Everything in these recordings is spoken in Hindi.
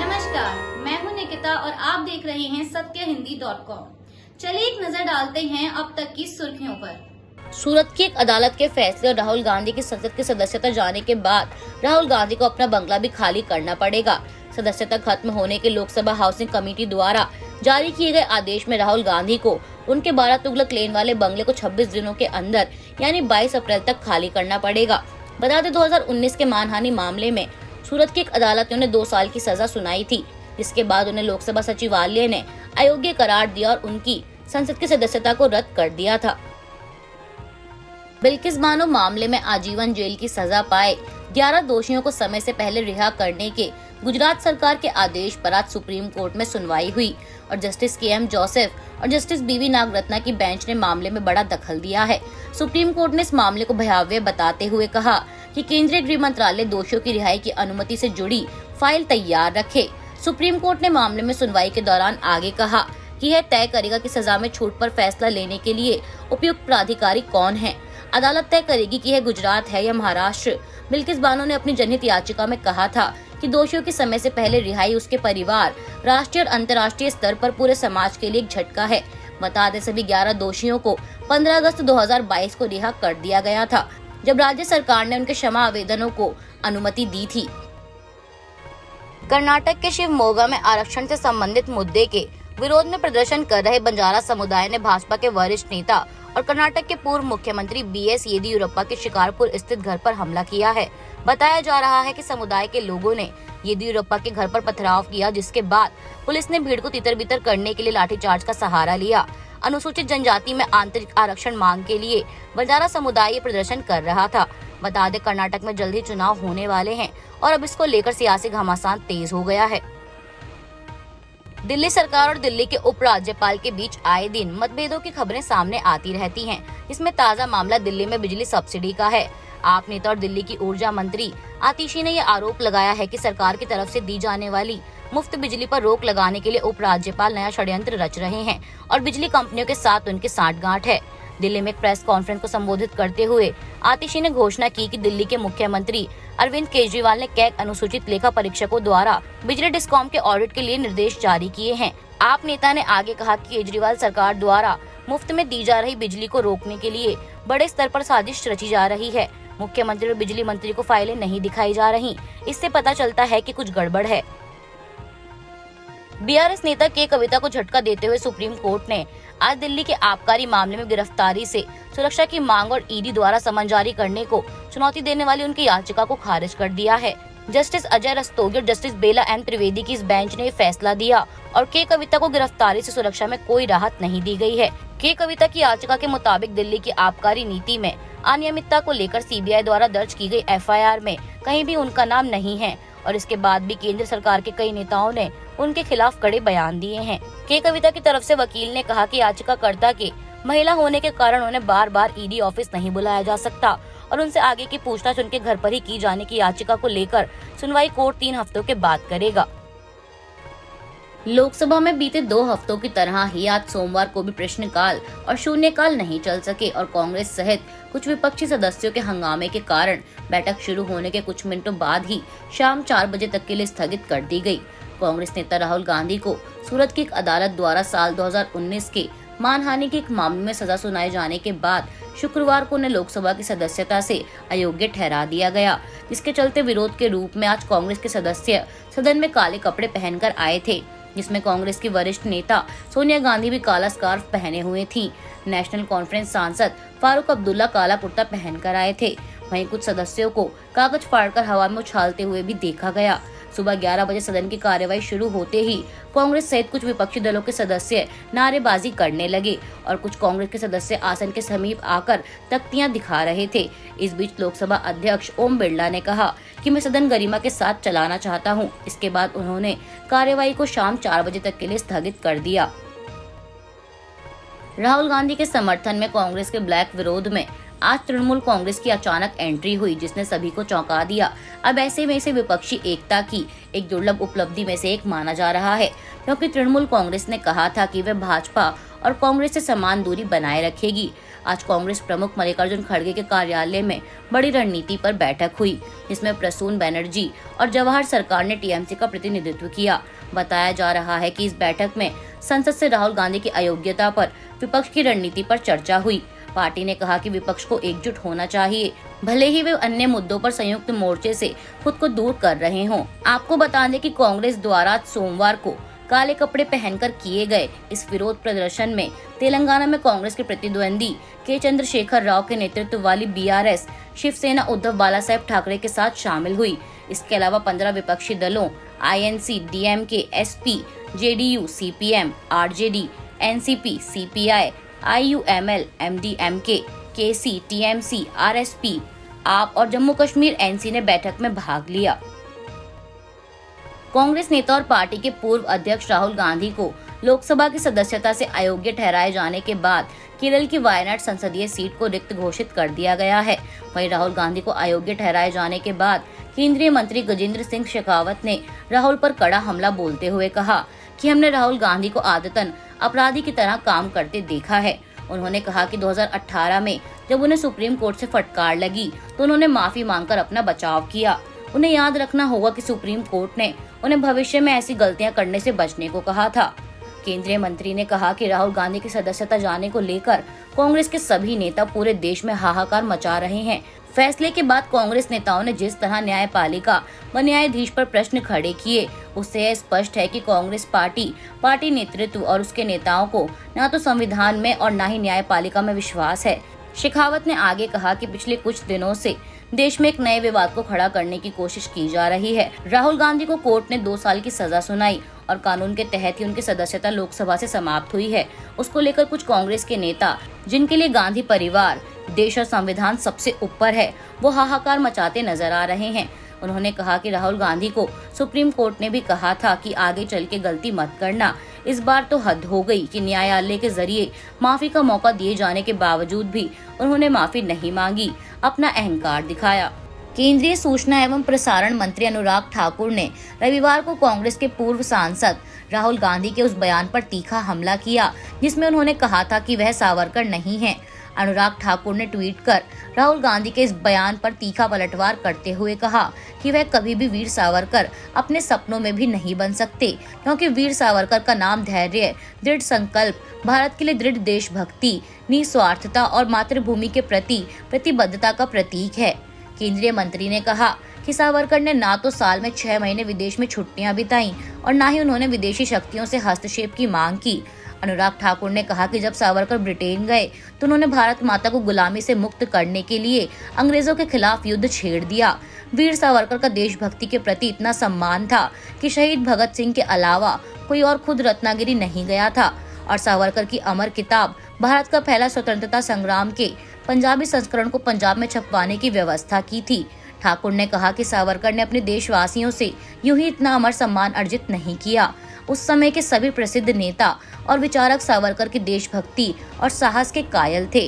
नमस्कार, मैं हूं निकिता और आप देख रहे हैं सत्यहिंदी.com। चलिए एक नजर डालते हैं अब तक की सुर्खियों पर। सूरत की एक अदालत के फैसले और राहुल गांधी की संसद की सदस्यता जाने के बाद राहुल गांधी को अपना बंगला भी खाली करना पड़ेगा। सदस्यता खत्म होने के लोकसभा हाउसिंग कमेटी द्वारा जारी किए गए आदेश में राहुल गांधी को उनके 12 तुगलक लेन वाले बंगले को 26 दिनों के अंदर यानी 22 अप्रैल तक खाली करना पड़ेगा। बता दें 2019 के मानहानि मामले में सूरत की एक अदालत ने उन्हें 2 साल की सजा सुनाई थी, जिसके बाद उन्हें लोकसभा सचिवालय ने अयोग्य करार दिया और उनकी संसद की सदस्यता को रद्द कर दिया था। बिल्किस बानो मामले में आजीवन जेल की सजा पाए 11 दोषियों को समय से पहले रिहा करने के गुजरात सरकार के आदेश पर आज सुप्रीम कोर्ट में सुनवाई हुई और जस्टिस के.एम. जोसेफ और जस्टिस बी.वी. नागरत्ना की बेंच ने मामले में बड़ा दखल दिया है। सुप्रीम कोर्ट ने इस मामले को भयावह बताते हुए कहा कि केंद्रीय गृह मंत्रालय दोषियों की रिहाई की अनुमति से जुड़ी फाइल तैयार रखे। सुप्रीम कोर्ट ने मामले में सुनवाई के दौरान आगे कहा कि यह तय करेगा कि सजा में छूट पर फैसला लेने के लिए उपयुक्त प्राधिकारी कौन है। अदालत तय करेगी कि यह गुजरात है या महाराष्ट्र। बिल्किस बानो ने अपनी जनहित याचिका में कहा था कि दोषियों की समय से पहले रिहाई उसके परिवार, राष्ट्रीय और अंतर्राष्ट्रीय स्तर पर पूरे समाज के लिए एक झटका है। बता दें सभी 11 दोषियों को 15 अगस्त 2022 को रिहा कर दिया गया था, जब राज्य सरकार ने उनके क्षमा आवेदनों को अनुमति दी थी। कर्नाटक के शिवमोगा में आरक्षण से संबंधित मुद्दे के विरोध में प्रदर्शन कर रहे बंजारा समुदाय ने भाजपा के वरिष्ठ नेता और कर्नाटक के पूर्व मुख्यमंत्री बी.एस. येदियुरप्पा के शिकारपुर स्थित घर पर हमला किया है। बताया जा रहा है कि समुदाय के लोगों ने येदियुरप्पा के घर पर पथराव किया, जिसके बाद पुलिस ने भीड़ को तितर-बितर करने के लिए लाठीचार्ज का सहारा लिया। अनुसूचित जनजाति में आंतरिक आरक्षण मांग के लिए बंजारा समुदाय ये प्रदर्शन कर रहा था। बता दें कर्नाटक में जल्द ही चुनाव होने वाले हैं और अब इसको लेकर सियासी घमासान तेज हो गया है। दिल्ली सरकार और दिल्ली के उपराज्यपाल के बीच आए दिन मतभेदों की खबरें सामने आती रहती हैं। इसमें ताजा मामला दिल्ली में बिजली सब्सिडी का है। आप नेता और दिल्ली की ऊर्जा मंत्री आतिशी ने यह आरोप लगाया है कि सरकार की तरफ से दी जाने वाली मुफ्त बिजली पर रोक लगाने के लिए उपराज्यपाल नया षड्यंत्र रच रहे हैं और बिजली कंपनियों के साथ उनकी सांठगांठ है। दिल्ली में एक प्रेस कॉन्फ्रेंस को संबोधित करते हुए आतिशी ने घोषणा की कि दिल्ली के मुख्यमंत्री अरविंद केजरीवाल ने कैग अनुसूचित लेखा परीक्षकों द्वारा बिजली डिस्कॉम के ऑडिट के लिए निर्देश जारी किए हैं। आप नेता ने आगे कहा कि केजरीवाल सरकार द्वारा मुफ्त में दी जा रही बिजली को रोकने के लिए बड़े स्तर पर साजिश रची जा रही है। मुख्यमंत्री और बिजली मंत्री को फाइलें नहीं दिखाई जा रही, इससे पता चलता है कि कुछ गड़बड़ है। बीआरएस नेता के कविता को झटका देते हुए सुप्रीम कोर्ट ने आज दिल्ली के आबकारी मामले में गिरफ्तारी से सुरक्षा की मांग और ईडी द्वारा समन जारी करने को चुनौती देने वाली उनकी याचिका को खारिज कर दिया है। जस्टिस अजय रस्तोगी और जस्टिस बेला एम त्रिवेदी की इस बेंच ने फैसला दिया और के कविता को गिरफ्तारी से सुरक्षा में कोई राहत नहीं दी गई है। के कविता की याचिका के मुताबिक दिल्ली की आबकारी नीति में अनियमितता को लेकर सीबीआई द्वारा दर्ज की गई एफआईआर में कहीं भी उनका नाम नहीं है और इसके बाद भी केंद्र सरकार के कई नेताओं ने उनके खिलाफ कड़े बयान दिए हैं। के कविता की तरफ से वकील ने कहा कि याचिकाकर्ता के महिला होने के कारण उन्हें बार बार ईडी ऑफिस नहीं बुलाया जा सकता और उनसे आगे की पूछताछ उनके घर पर ही की जाने की याचिका को लेकर सुनवाई कोर्ट 3 हफ्तों के बाद करेगा। लोकसभा में बीते 2 हफ्तों की तरह ही आज सोमवार को भी प्रश्नकाल और शून्यकाल नहीं चल सके और कांग्रेस सहित कुछ विपक्षी सदस्यों के हंगामे के कारण बैठक शुरू होने के कुछ मिनटों बाद ही शाम 4 बजे तक के लिए स्थगित कर दी गई। कांग्रेस नेता राहुल गांधी को सूरत की एक अदालत द्वारा साल 2019 के मानहानि के एक मामले में सजा सुनाए जाने के बाद शुक्रवार को उन्हें लोकसभा की सदस्यता से अयोग्य ठहरा दिया गया, जिसके चलते विरोध के रूप में आज कांग्रेस के सदस्य सदन में काले कपड़े पहनकर आए थे, जिसमें कांग्रेस की वरिष्ठ नेता सोनिया गांधी भी काला स्कार्फ पहने हुए थी। नेशनल कॉन्फ्रेंस सांसद फारूक अब्दुल्ला काला कुर्ता पहनकर आए थे। वहीं कुछ सदस्यों को कागज फाड़कर हवा में उछालते हुए भी देखा गया। सुबह 11 बजे सदन की कार्यवाही शुरू होते ही कांग्रेस सहित कुछ विपक्षी दलों के सदस्य नारेबाजी करने लगे और कुछ कांग्रेस के सदस्य आसन के समीप आकर तख्तियां दिखा रहे थे। इस बीच लोकसभा अध्यक्ष ओम बिरला ने कहा कि मैं सदन गरिमा के साथ चलाना चाहता हूं। इसके बाद उन्होंने कार्यवाही को शाम 4 बजे तक के लिए स्थगित कर दिया। राहुल गांधी के समर्थन में कांग्रेस के ब्लैक विरोध में आज तृणमूल कांग्रेस की अचानक एंट्री हुई, जिसने सभी को चौंका दिया। अब ऐसे में इसे विपक्षी एकता की एक दुर्लभ उपलब्धि में से एक माना जा रहा है, क्योंकि तृणमूल कांग्रेस ने कहा था कि वह भाजपा और कांग्रेस से समान दूरी बनाए रखेगी। आज कांग्रेस प्रमुख मल्लिकार्जुन खड़गे के कार्यालय में बड़ी रणनीति पर बैठक हुई, जिसमें प्रसून बनर्जी और जवाहर सरकार ने टीएमसी का प्रतिनिधित्व किया। बताया जा रहा है कि इस बैठक में संसद से राहुल गांधी की अयोग्यता पर विपक्ष की रणनीति पर चर्चा हुई। पार्टी ने कहा कि विपक्ष को एकजुट होना चाहिए, भले ही वे अन्य मुद्दों पर संयुक्त मोर्चे से खुद को दूर कर रहे हों। आपको बता दें कि कांग्रेस द्वारा सोमवार को काले कपड़े पहनकर किए गए इस विरोध प्रदर्शन में तेलंगाना में कांग्रेस के प्रतिद्वंदी के चंद्रशेखर राव के नेतृत्व वाली बीआरएस, शिवसेना उद्धव बालासाहेब ठाकरे के साथ शामिल हुई। इसके अलावा 15 विपक्षी दलों INC, DMK, SP, JDU, CPM, RJD, NCP, CPI, IUML, MDMK, KC, TMC, RSP, AAP और जम्मू कश्मीर एनसी ने बैठक में भाग लिया। कांग्रेस नेता और पार्टी के पूर्व अध्यक्ष राहुल गांधी को लोकसभा की सदस्यता से अयोग्य ठहराए जाने के बाद केरल की वायनाड संसदीय सीट को रिक्त घोषित कर दिया गया है। वहीं राहुल गांधी को अयोग्य ठहराए जाने के बाद केंद्रीय मंत्री गजेंद्र सिंह शेखावत ने राहुल पर कड़ा हमला बोलते हुए कहा कि हमने राहुल गांधी को आदतन अपराधी की तरह काम करते देखा है। उन्होंने कहा कि 2018 में जब उन्हें सुप्रीम कोर्ट से फटकार लगी तो उन्होंने माफी मांगकर अपना बचाव किया। उन्हें याद रखना होगा कि सुप्रीम कोर्ट ने उन्हें भविष्य में ऐसी गलतियां करने से बचने को कहा था। केंद्रीय मंत्री ने कहा कि राहुल गांधी की सदस्यता जाने को लेकर कांग्रेस के सभी नेता पूरे देश में हाहाकार मचा रहे हैं। फैसले के बाद कांग्रेस नेताओं ने जिस तरह न्यायपालिका व न्यायाधीश पर प्रश्न खड़े किए, उससे यह स्पष्ट है कि कांग्रेस पार्टी नेतृत्व और उसके नेताओं को न तो संविधान में और न ही न्यायपालिका में विश्वास है। शेखावत ने आगे कहा कि पिछले कुछ दिनों से देश में एक नए विवाद को खड़ा करने की कोशिश की जा रही है। राहुल गांधी को कोर्ट ने 2 साल की सजा सुनाई और कानून के तहत ही उनकी सदस्यता लोकसभा से समाप्त हुई है। उसको लेकर कुछ कांग्रेस के नेता, जिनके लिए गांधी परिवार, देश और संविधान सबसे ऊपर है, वो हाहाकार मचाते नजर आ रहे हैं। उन्होंने कहा कि राहुल गांधी को सुप्रीम कोर्ट ने भी कहा था कि आगे चल के गलती मत करना। इस बार तो हद हो गई कि न्यायालय के जरिए माफी का मौका दिए जाने के बावजूद भी उन्होंने माफी नहीं मांगी, अपना अहंकार दिखाया। केंद्रीय सूचना एवं प्रसारण मंत्री अनुराग ठाकुर ने रविवार को कांग्रेस के पूर्व सांसद राहुल गांधी के उस बयान पर तीखा हमला किया जिसमें उन्होंने कहा था कि वह सावरकर नहीं है। अनुराग ठाकुर ने ट्वीट कर राहुल गांधी के इस बयान पर तीखा पलटवार करते हुए कहा कि वह कभी भी वीर सावरकर अपने सपनों में भी नहीं बन सकते, क्योंकि वीर सावरकर का नाम धैर्य, दृढ़ संकल्प, भारत के लिए दृढ़ देशभक्ति, निस्वार्थता और मातृभूमि के प्रति प्रतिबद्धता का प्रतीक है। केंद्रीय मंत्री ने कहा कि सावरकर ने ना तो साल में 6 महीने विदेश में छुट्टियां बिताई और ना ही उन्होंने विदेशी शक्तियों से हस्तक्षेप की मांग की। अनुराग ठाकुर ने कहा कि जब सावरकर ब्रिटेन गए तो उन्होंने भारत माता को गुलामी से मुक्त करने के लिए अंग्रेजों के खिलाफ युद्ध छेड़ दिया। वीर सावरकर का देशभक्ति के प्रति इतना सम्मान था कि शहीद भगत सिंह के अलावा कोई और खुद रत्नागिरी नहीं गया था और सावरकर की अमर किताब भारत का पहला स्वतंत्रता संग्राम के पंजाबी संस्करण को पंजाब में छपवाने की व्यवस्था की थी। ठाकुर ने कहा कि सावरकर ने अपने देशवासियों से यूं ही इतना अमर सम्मान अर्जित नहीं किया। उस समय के सभी प्रसिद्ध नेता और विचारक सावरकर की देशभक्ति और साहस के कायल थे।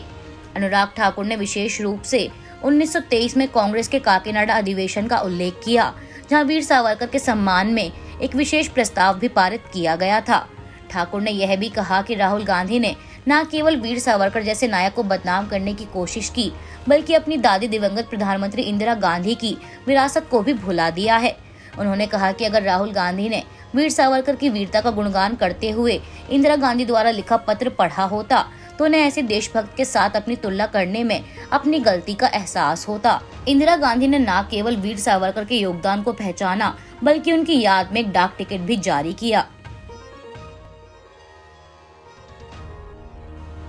अनुराग ठाकुर ने विशेष रूप से 1923 में कांग्रेस के काकीनाडा अधिवेशन का उल्लेख किया, जहां वीर सावरकर के सम्मान में एक विशेष प्रस्ताव भी पारित किया गया था। ठाकुर ने यह भी कहा कि राहुल गांधी ने न केवल वीर सावरकर जैसे नायक को बदनाम करने की कोशिश की, बल्कि अपनी दादी दिवंगत प्रधानमंत्री इंदिरा गांधी की विरासत को भी भुला दिया है। उन्होंने कहा कि अगर राहुल गांधी ने वीर सावरकर की वीरता का गुणगान करते हुए इंदिरा गांधी द्वारा लिखा पत्र पढ़ा होता तो उन्हें ऐसे देशभक्त के साथ अपनी तुलना करने में अपनी गलती का एहसास होता। इंदिरा गांधी ने न केवल वीर सावरकर के योगदान को पहचाना, बल्कि उनकी याद में एक डाक टिकट भी जारी किया।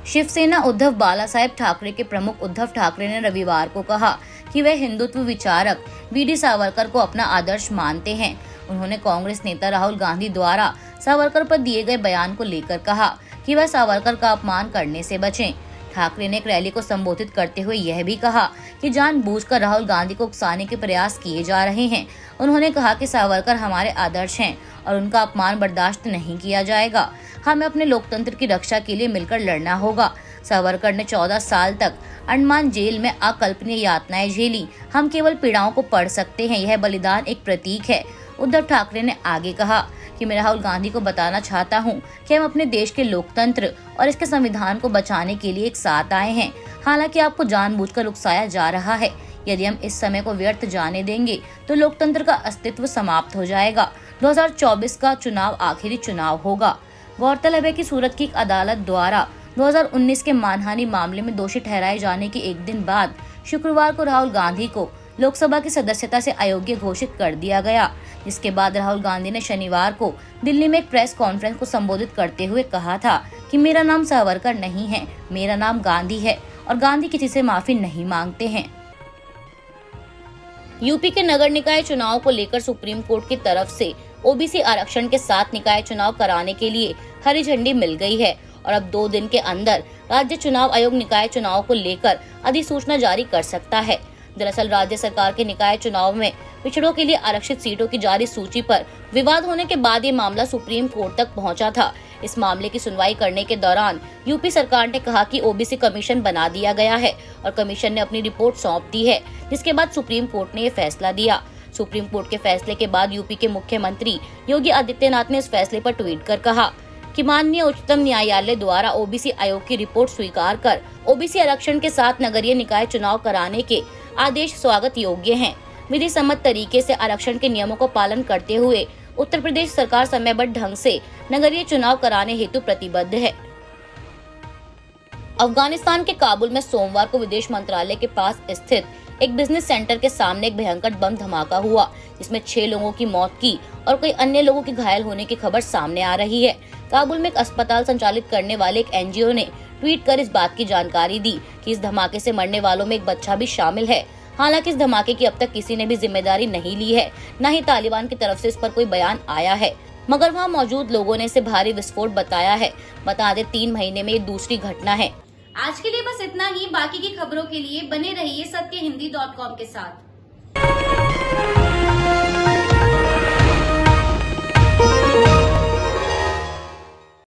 शिवसेना उद्धव बालासाहेब ठाकरे के प्रमुख उद्धव ठाकरे ने रविवार को कहा कि वे हिंदुत्व विचारक वीर सावरकर को अपना आदर्श मानते हैं। उन्होंने कांग्रेस नेता राहुल गांधी द्वारा सावरकर पर दिए गए बयान को लेकर कहा कि वह सावरकर का अपमान करने से बचें। ठाकरे ने एक रैली को संबोधित करते हुए यह भी कहा कि जानबूझकर राहुल गांधी को उकसाने के प्रयास किए जा रहे हैं। उन्होंने कहा कि सावरकर हमारे आदर्श हैं और उनका अपमान बर्दाश्त नहीं किया जाएगा। हमें अपने लोकतंत्र की रक्षा के लिए मिलकर लड़ना होगा। सावरकर ने 14 साल तक अंडमान जेल में अकल्पनीय यातनाएं झेली। हम केवल पीड़ाओं को पढ़ सकते हैं, यह बलिदान एक प्रतीक है। उद्धव ठाकरे ने आगे कहा कि मैं राहुल गांधी को बताना चाहता हूं कि हम अपने देश के लोकतंत्र और इसके संविधान को बचाने के लिए एक साथ आए हैं। हालांकि आपको जानबूझकर उकसाया जा रहा है। यदि हम इस समय को व्यर्थ जाने देंगे तो लोकतंत्र का अस्तित्व समाप्त हो जाएगा। 2024 का चुनाव आखिरी चुनाव होगा। गौरतलब है कि सूरत की एक अदालत द्वारा 2019 के मानहानि मामले में दोषी ठहराए जाने के एक दिन बाद शुक्रवार को राहुल गांधी को लोकसभा की सदस्यता से अयोग्य घोषित कर दिया गया, जिसके बाद राहुल गांधी ने शनिवार को दिल्ली में एक प्रेस कॉन्फ्रेंस को संबोधित करते हुए कहा था कि मेरा नाम सावरकर नहीं है, मेरा नाम गांधी है और गांधी किसी से माफी नहीं मांगते हैं। यूपी के नगर निकाय चुनाव को लेकर सुप्रीम कोर्ट की तरफ से ओबीसी आरक्षण के साथ निकाय चुनाव कराने के लिए हरी झंडी मिल गई है और अब 2 दिन के अंदर राज्य चुनाव आयोग निकाय चुनाव को लेकर अधिसूचना जारी कर सकता है। दरअसल राज्य सरकार के निकाय चुनाव में पिछड़ों के लिए आरक्षित सीटों की जारी सूची पर विवाद होने के बाद ये मामला सुप्रीम कोर्ट तक पहुंचा था। इस मामले की सुनवाई करने के दौरान यूपी सरकार ने कहा कि ओबीसी कमीशन बना दिया गया है और कमीशन ने अपनी रिपोर्ट सौंप दी है, जिसके बाद सुप्रीम कोर्ट ने ये फैसला दिया। सुप्रीम कोर्ट के फैसले के बाद यूपी के मुख्यमंत्री योगी आदित्यनाथ ने इस फैसले पर ट्वीट कर कहा कि माननीय उच्चतम न्यायालय द्वारा ओबीसी आयोग की रिपोर्ट स्वीकार कर ओबीसी आरक्षण के साथ नगरीय निकाय चुनाव कराने के आदेश स्वागत योग्य हैं। विधि सम्मत तरीके से आरक्षण के नियमों को पालन करते हुए उत्तर प्रदेश सरकार समयबद्ध ढंग से नगरीय चुनाव कराने हेतु प्रतिबद्ध है। अफगानिस्तान के काबुल में सोमवार को विदेश मंत्रालय के पास स्थित एक बिजनेस सेंटर के सामने एक भयंकर बम धमाका हुआ, जिसमें 6 लोगों की मौत की और कई अन्य लोगों के घायल होने की खबर सामने आ रही है। काबुल में एक अस्पताल संचालित करने वाले एक एनजीओ ने ट्वीट कर इस बात की जानकारी दी कि इस धमाके से मरने वालों में एक बच्चा भी शामिल है। हालांकि इस धमाके की अब तक किसी ने भी जिम्मेदारी नहीं ली है, न ही तालिबान की तरफ से इस पर कोई बयान आया है, मगर वहां मौजूद लोगों ने इसे भारी विस्फोट बताया है। बता दें 3 महीने में ये दूसरी घटना है। आज के लिए बस इतना ही। बाकी की खबरों के लिए बने रहिए सत्यहिंदी.com के साथ।